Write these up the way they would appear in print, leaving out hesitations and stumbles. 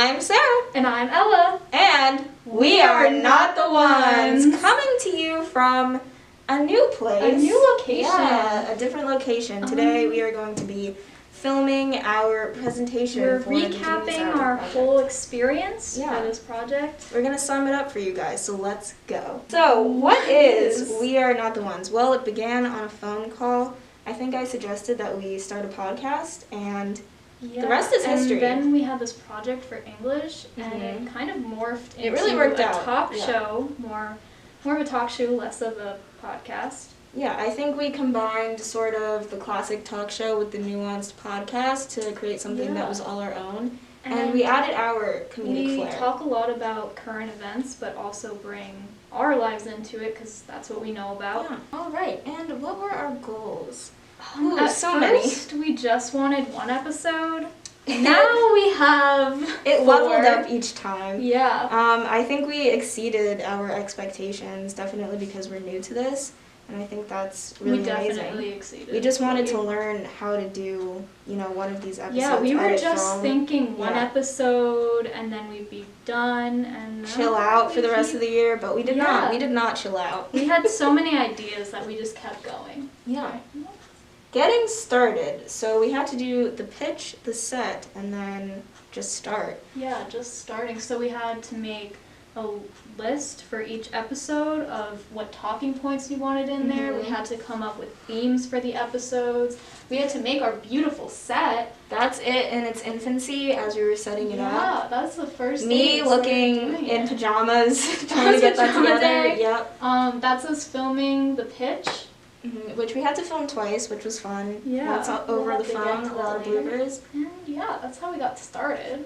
I'm Sarah. And I'm Ella. And we are not the ones. Coming to you from a new place. A new location. Yeah, a different location. Today we are going to be filming our presentation. We're for recapping our whole experience for this project. We're going to sum it up for you guys, so let's go. So, what is We Are Not the Ones? Well, it began on a phone call. I think I suggested that we start a podcast, and the rest is history. And then we had this project for English, and it kind of morphed into a talk show, more of a talk show, less of a podcast. Yeah, I think we combined sort of the classic talk show with the nuanced podcast to create something that was all our own. And we added our comedic flair. We talk a lot about current events, but also bring our lives into it, because that's what we know about. Yeah. All right, and what were our goals? At first, we just wanted one episode. Now we have It leveled up each time. Yeah. I think we exceeded our expectations, definitely because we're new to this. And I think that's really amazing. We definitely exceeded. We just wanted to learn how to do, one of these episodes. Yeah, we were just thinking one episode and then we'd be done and chill out for the rest of the year, but we did not. We did not chill out. We had so many ideas that we just kept going. Yeah. Getting started. So we had to do the pitch, the set, and then just start. Yeah, just starting. So we had to make a list for each episode of what talking points we wanted in there. We had to come up with themes for the episodes. We had to make our beautiful set. That's it in its infancy as we were setting it up. Yeah, that's the first Me looking in pajamas, trying to get that together. Yep. That's us filming the pitch. Which we had to film twice, which was fun. Yeah. It's over the phone, a lot of bloopers. And yeah, that's how we got started.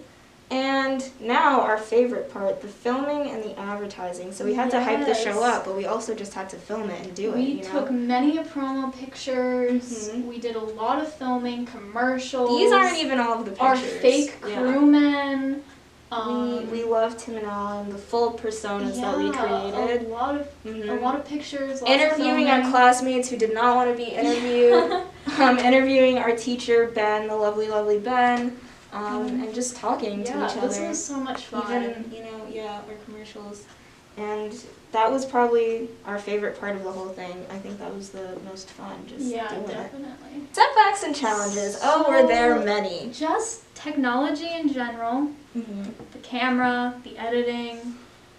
And now our favorite part, the filming and the advertising. So we had to hype the show up, but we also just had to film it and do it. We took many promo pictures. We did a lot of filming, commercials. These aren't even all of the pictures. Our fake crewmen. We love Tim and Alan, the full personas that we created. A lot of pictures. Interviewing our classmates who did not want to be interviewed. Interviewing our teacher, Ben, the lovely, lovely Ben. And just talking to each other. This was so much fun. Even, our commercials. And that was probably our favorite part of the whole thing. I think that was the most fun, just doing definitely. it. Setbacks and challenges. Were there many? Just technology in general. The camera, the editing.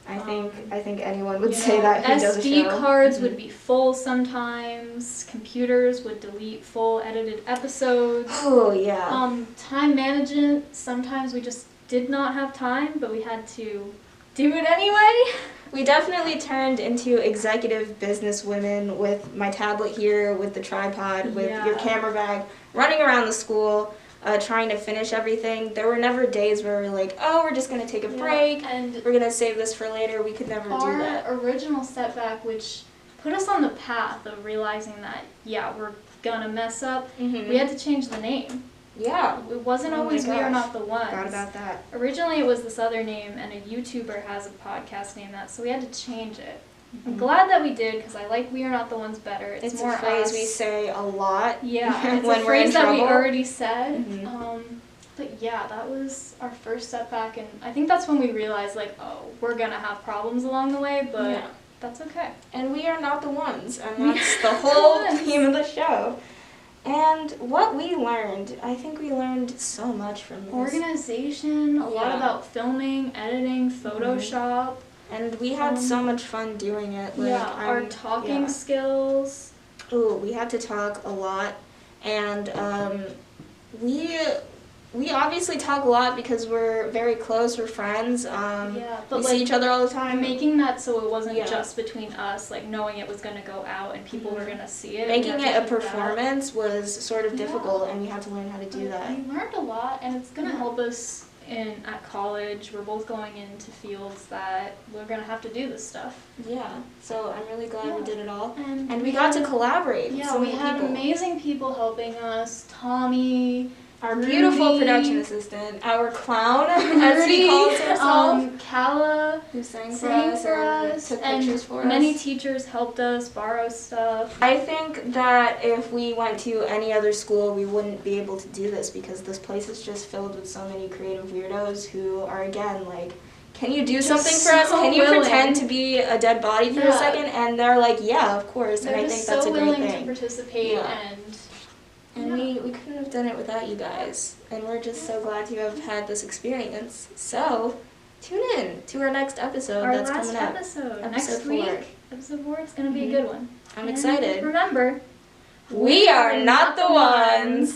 I think anyone would say that who does a show. SD cards would be full sometimes. Computers would delete full edited episodes. Oh, yeah. Time management, sometimes we just did not have time, but we had to do it anyway. We definitely turned into executive business women with my tablet here, with the tripod, with your camera bag, running around the school. Trying to finish everything. There were never days where we were like, we're just going to take a break, and we're going to save this for later. We could never do that. Our original setback, which put us on the path of realizing that, we're going to mess up, we had to change the name. Yeah. It wasn't always We Are Not the Ones. Forgot about that. Originally it was this other name, and a YouTuber has a podcast named that, so we had to change it. I'm glad that we did, because I like We Are Not the Ones better. It's more a phrase us. we say a lot. Yeah, it's when a phrase we're in that we trouble. already said. But yeah, that was our first setback, and I think that's when we realized, we're going to have problems along the way, but that's okay. And we are not the ones, and that's the whole theme of the show. And what we learned, I think we learned so much from this. Organization, a lot about filming, editing, Photoshop. And we had so much fun doing it. Our talking skills. Ooh, we had to talk a lot, and we obviously talk a lot because we're very close, we're friends, but we see each other all the time. Making that so it wasn't just between us, knowing it was going to go out and people were going to see it. Making it a performance was sort of difficult, and we had to learn how to do that. We learned a lot, and it's going to help us at college. We're both going into fields that we're going to have to do this stuff. Yeah, so I'm really glad we did it all. And we got to collaborate with so many people. We had amazing people helping us. Tommy, our beautiful production assistant, our clown, as he calls himself, Kala, who sang for sang us for and us, took and pictures for us. many teachers helped us borrow stuff. I think that if we went to any other school, we wouldn't be able to do this because this place is just filled with so many creative weirdos who are, again, like, can you do something for us? Can you pretend to be a dead body for a second? And they're like, yeah, of course. They're and I think that's a great thing. They're just so willing to participate and we couldn't have done it without you guys. And we're just so glad to have had this experience. So, tune in to our next episode that's coming up. Episode Episode 4. Week, episode 4, it's going to be a good one. I'm excited. Remember, we are not the ones.